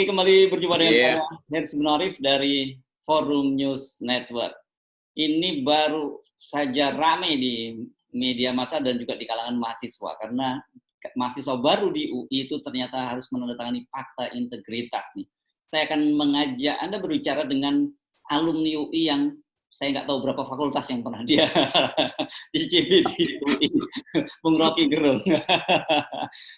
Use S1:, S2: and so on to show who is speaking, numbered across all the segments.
S1: Oke, kembali berjumpa dengan
S2: Iya.
S1: saya, Hersy Munarif dari Forum News Network. Ini baru saja ramai di media massa dan juga di kalangan mahasiswa, karena mahasiswa baru di UI itu ternyata harus menandatangani fakta integritas nih. Saya akan mengajak Anda berbicara dengan alumni UI yang saya nggak tahu berapa fakultas yang pernah dia icip di UI, Bung Rocky Gerung.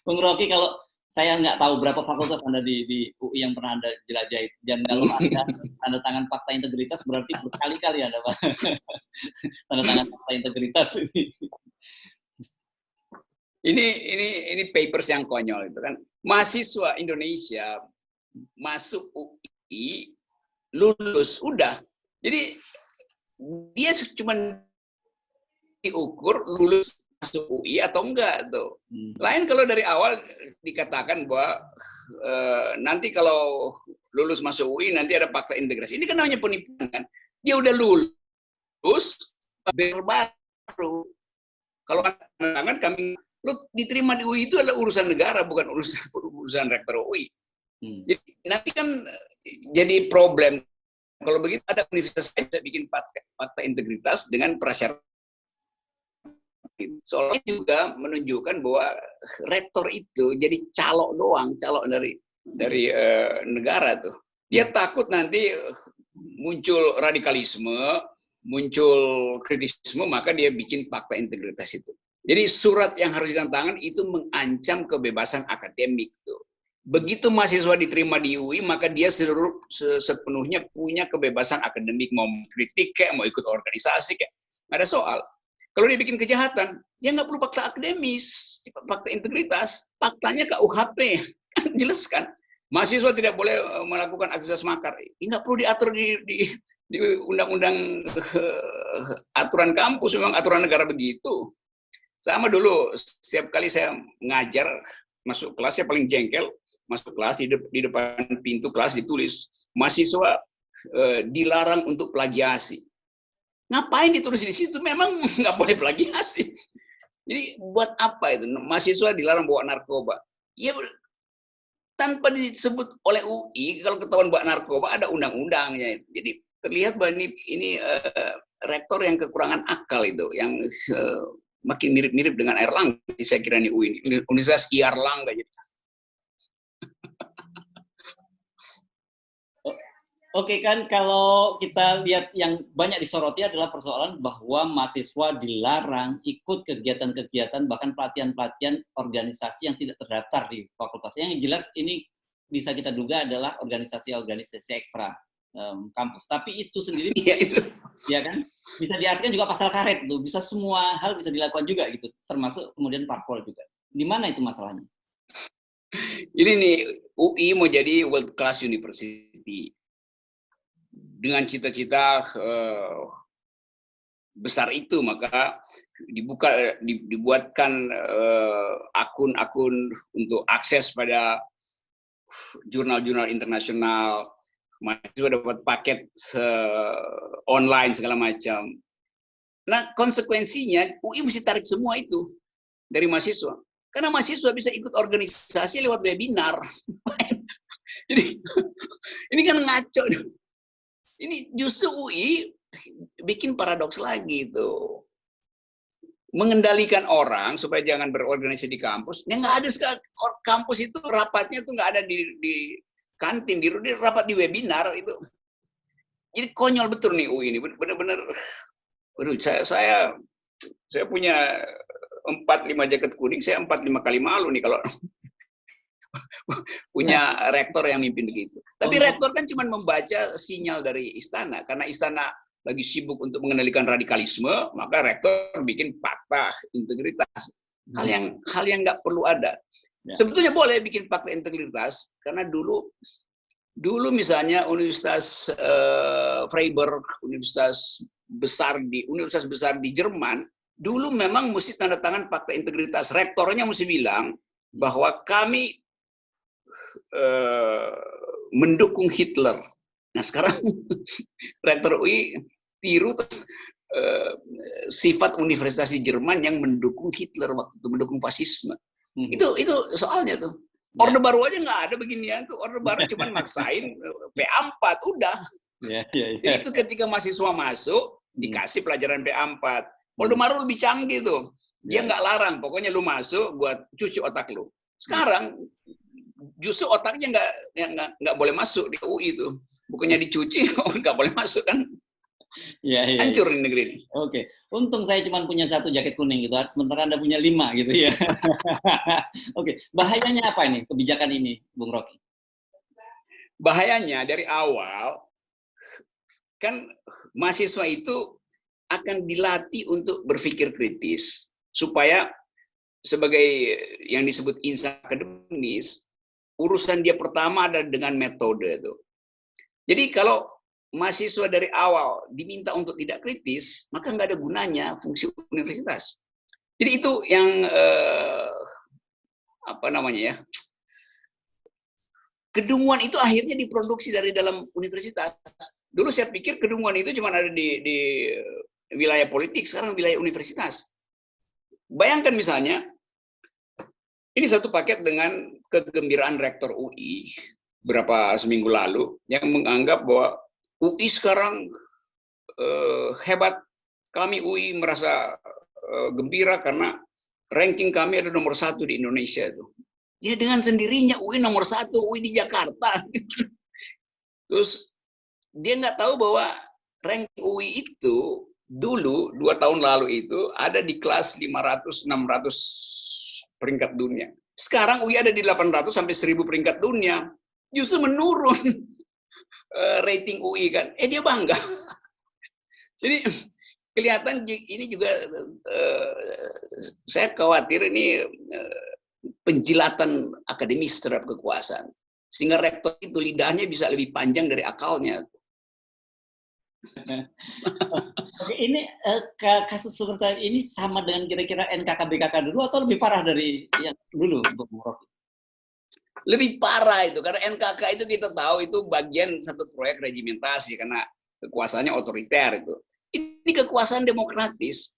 S1: Bung Rocky, kalau saya nggak tahu berapa fakultas Anda di UI yang pernah Anda jelajahi. Dan kalau Anda tanda tangan fakta integritas, berarti berkali-kali Anda tanda tangan fakta integritas ini.
S2: Ini papers yang konyol itu kan. Mahasiswa Indonesia masuk UI, lulus, udah. Jadi dia cuma diukur lulus masuk UI atau enggak tuh. Lain kalau dari awal dikatakan bahwa nanti kalau lulus masuk UI nanti ada fakta integrasi. Ini kan namanya penipuan kan. Dia udah lulus baru. Kalau tangan kami lu diterima di UI itu adalah urusan negara, bukan urusan rektor UI. Jadi nanti kan jadi problem. Kalau begitu ada universitas yang bisa bikin fakta integritas dengan prasyarat. Soalnya juga menunjukkan bahwa rektor itu jadi calok doang, calok dari negara tuh. Dia takut nanti muncul radikalisme, muncul kritisisme, maka dia bikin fakta integritas itu. Jadi surat yang harus ditandatangan itu mengancam kebebasan akademik tuh. Begitu mahasiswa diterima di UI, maka dia sepenuhnya punya kebebasan akademik, mau kritik kayak, mau ikut organisasi kayak, nggak ada soal. Kalau dia bikin kejahatan, ya nggak perlu fakta akademis, fakta integritas, faktanya KUHP, kan jelas kan. Mahasiswa tidak boleh melakukan aktivitas makar, nggak perlu diatur di undang-undang aturan kampus, memang aturan negara begitu. Sama dulu, setiap kali saya ngajar, masuk kelas, saya paling jengkel, masuk kelas, di depan pintu kelas ditulis, mahasiswa dilarang untuk plagiasi. Ngapain ditulis di situ? Memang nggak boleh plagiasi. Jadi buat apa itu? Mahasiswa dilarang bawa narkoba. Ya tanpa disebut oleh UI, kalau ketahuan bawa narkoba ada undang-undangnya. Jadi terlihat bahwa ini rektor yang kekurangan akal itu, yang makin mirip-mirip dengan Erlangga. Saya kira ini UI ini Universitas Erlangga jadi.
S1: Oke kan, kalau kita lihat yang banyak disoroti adalah persoalan bahwa mahasiswa dilarang ikut kegiatan-kegiatan, bahkan pelatihan-pelatihan organisasi yang tidak terdaftar di fakultas. Yang jelas ini bisa kita duga adalah organisasi-organisasi ekstra kampus. Tapi itu sendiri, ya kan, bisa diartikan juga pasal karet tuh. Bisa semua hal bisa dilakukan juga gitu, termasuk kemudian parpol juga. Di mana itu masalahnya?
S2: Ini nih, UI mau jadi world class university. Dengan cita-cita besar itu, maka dibuatkan akun-akun untuk akses pada jurnal-jurnal internasional, mahasiswa dapat paket online segala macam. Nah, konsekuensinya UI mesti tarik semua itu dari mahasiswa. Karena mahasiswa bisa ikut organisasi lewat webinar. Jadi ini kan ngaco. Ini justru UI bikin paradoks lagi tuh. Mengendalikan orang supaya jangan berorganisasi di kampus. Ya nggak ada kampus itu rapatnya tuh nggak ada di kantin, di rapat di webinar itu. Jadi konyol betul nih UI ini, benar-benar. Saya punya 4-5 jaket kuning, saya 4-5 kali malu nih kalau punya rektor yang mimpin begitu. Tapi rektor kan cuma membaca sinyal dari istana, karena istana lagi sibuk untuk mengendalikan radikalisme, maka rektor bikin fakta integritas. Hal yang nggak perlu ada. Sebetulnya boleh bikin fakta integritas, karena dulu misalnya Universitas Freiburg, universitas besar di Jerman, dulu memang mesti tanda tangan fakta integritas. Rektornya mesti bilang bahwa kami mendukung Hitler. Nah sekarang rektor UI tiru sifat universitas di Jerman yang mendukung Hitler waktu itu, mendukung fasisme. Itu soalnya tuh. Orde baru aja nggak ada beginian tuh. Orde baru cuma maksain PA4 udah. Jadi itu ketika mahasiswa masuk dikasih pelajaran PA4. Orde baru lebih canggih tuh. Dia nggak larang, pokoknya lu masuk buat cuci otak lu. Sekarang justru otaknya nggak boleh masuk di UI itu. Bukannya dicuci, nggak boleh masuk kan? Hancur di negeri ini.
S1: Oke, untung saya cuma punya 1 jaket kuning gitu, sementara Anda punya 5 gitu ya. Oke, bahayanya apa ini kebijakan ini, Bung Rocky?
S2: Bahayanya dari awal kan mahasiswa itu akan dilatih untuk berpikir kritis supaya sebagai yang disebut insan akademis, urusan dia pertama ada dengan metode itu. Jadi kalau mahasiswa dari awal diminta untuk tidak kritis, maka nggak ada gunanya fungsi universitas. Jadi itu yang apa namanya ya, kedunguan itu akhirnya diproduksi dari dalam universitas. Dulu saya pikir kedunguan itu cuma ada di wilayah politik, sekarang wilayah universitas. Bayangkan misalnya, ini satu paket dengan kegembiraan rektor UI berapa seminggu lalu yang menganggap bahwa UI sekarang hebat. Kami UI merasa gembira karena ranking kami ada nomor 1 di Indonesia itu. Ya dengan sendirinya UI nomor 1, UI di Jakarta. Terus dia nggak tahu bahwa ranking UI itu dulu 2 tahun lalu itu ada di kelas 500-600 peringkat dunia. Sekarang UI ada di 800 sampai 1000 peringkat dunia. Justru menurun rating UI kan, dia bangga. Jadi kelihatan ini juga saya khawatir ini penjilatan akademis terhadap kekuasaan, sehingga rektor itu lidahnya bisa lebih panjang dari akalnya.
S1: Oke, ini kasus seperti ini sama dengan kira-kira NKK-BKK dulu atau lebih parah dari yang dulu, Bung Rocky?
S2: Lebih parah itu, karena NKK itu kita tahu itu bagian satu proyek regimentasi karena kekuasaannya otoriter itu. Ini kekuasaan demokratis.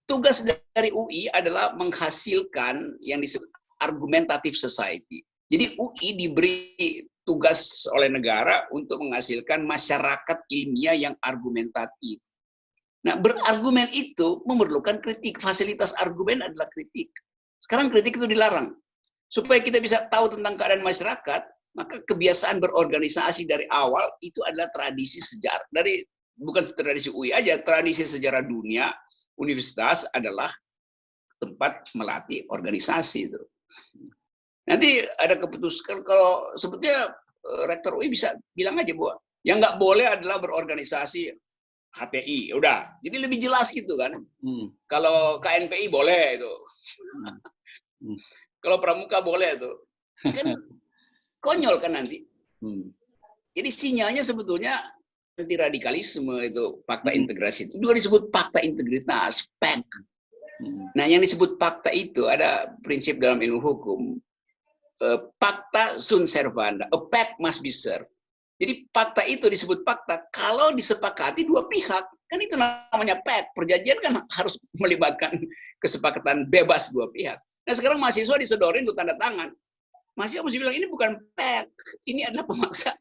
S2: Tugas dari UI adalah menghasilkan yang disebut argumentative society. Jadi UI diberi tugas oleh negara untuk menghasilkan masyarakat ilmiah yang argumentatif. Nah, berargumen itu memerlukan kritik. Fasilitas argumen adalah kritik. Sekarang kritik itu dilarang. Supaya kita bisa tahu tentang keadaan masyarakat, maka kebiasaan berorganisasi dari awal itu adalah tradisi sejarah. Bukan tradisi UI aja, tradisi sejarah dunia, universitas adalah tempat melatih organisasi itu. Nanti ada keputusan, kalau sebetulnya rektor UI bisa bilang aja bahwa yang nggak boleh adalah berorganisasi HTI, udah. Jadi lebih jelas gitu kan. Kalau KNPI boleh itu. Kalau pramuka boleh tuh, kan konyol kan nanti. Jadi sinyalnya sebetulnya anti radikalisme itu, fakta integrasi itu juga disebut fakta integritas, PAC. Nah, yang disebut fakta itu ada prinsip dalam ilmu hukum, fakta sunt servanda, a fact must be served. Jadi fakta itu disebut fakta kalau disepakati 2 pihak, kan itu namanya PAC. Perjanjian kan harus melibatkan kesepakatan bebas 2 pihak. Nah sekarang mahasiswa disodorin untuk tanda tangan. Mahasiswa mesti bilang ini bukan PAC, ini adalah pemaksaan.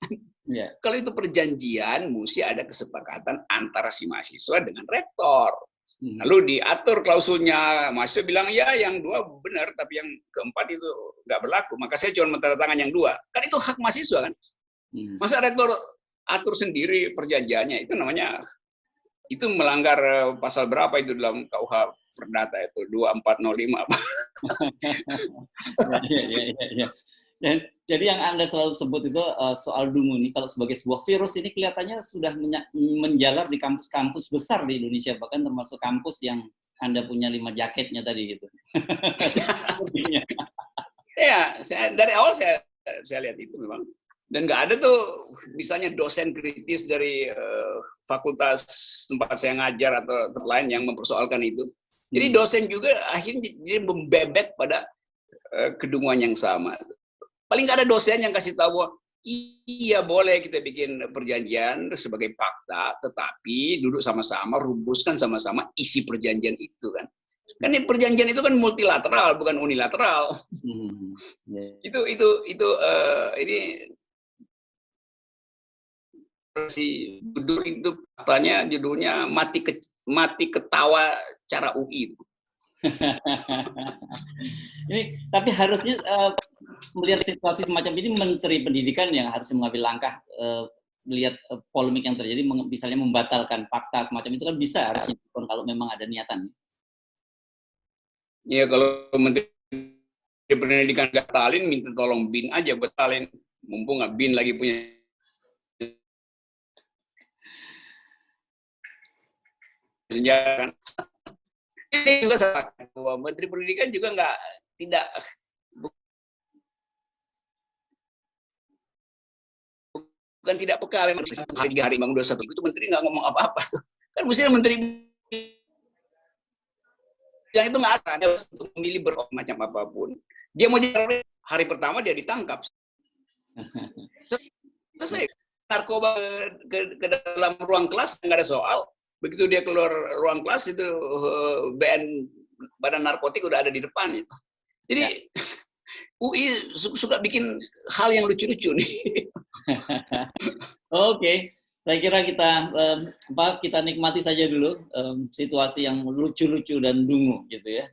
S2: Kalau itu perjanjian, mesti ada kesepakatan antara si mahasiswa dengan rektor. Lalu diatur klausulnya, mahasiswa bilang ya yang 2 benar, tapi yang keempat itu nggak berlaku. Maka saya cuma tanda tangan yang 2. Kan itu hak mahasiswa kan. Masa rektor atur sendiri perjanjiannya, itu namanya, itu melanggar pasal berapa itu dalam KUH Perdata itu 2405.
S1: Jadi yang Anda selalu sebut itu soal dungu ini, kalau sebagai sebuah virus ini kelihatannya sudah menjalar di kampus-kampus besar di Indonesia, bahkan termasuk kampus yang Anda punya 5 jaketnya tadi gitu.
S2: Ya, dari awal saya lihat itu memang. Dan nggak ada tuh misalnya dosen kritis dari fakultas tempat saya ngajar atau lain yang mempersoalkan itu. Jadi dosen juga akhirnya jadi membebet pada kedunguan yang sama. Paling nggak ada dosen yang kasih tahu bahwa iya boleh kita bikin perjanjian sebagai fakta, tetapi duduk sama-sama, rumuskan sama-sama isi perjanjian itu kan. Kan ini perjanjian itu kan multilateral, bukan unilateral. Itu ini si judul itu katanya judulnya mati ketawa cara UI.
S1: Ini tapi harusnya melihat situasi semacam ini Menteri Pendidikan yang harus mengambil langkah melihat polemik yang terjadi, misalnya membatalkan fakta semacam itu kan bisa harusnya kalau memang ada niatan.
S2: Ya kalau Menteri Pendidikan batalin, minta tolong BIN aja batalin, mumpung nggak BIN lagi punya senjata. Ini juga salah bahwa Menteri Pendidikan juga bukan tidak peka. Hari Bang 21 itu Menteri nggak ngomong apa-apa tuh. Kan mestinya Menteri yang itu nggak ada untuk memilih macam apapun. Dia mau jadi hari pertama dia ditangkap. Selesai narkoba ke dalam ruang kelas nggak ada soal. Begitu dia keluar ruang kelas itu Badan Narkotik udah ada di depan itu. Jadi UI suka bikin hal yang lucu-lucu nih.
S1: Oke. Saya kira kita nikmati saja dulu situasi yang lucu-lucu dan dungu gitu ya.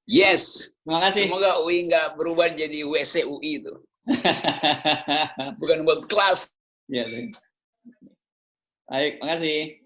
S2: Yes.
S1: Terima kasih.
S2: Semoga UI nggak berubah jadi WC UI itu. Bukan world class.
S1: Ya, baik. Terima kasih.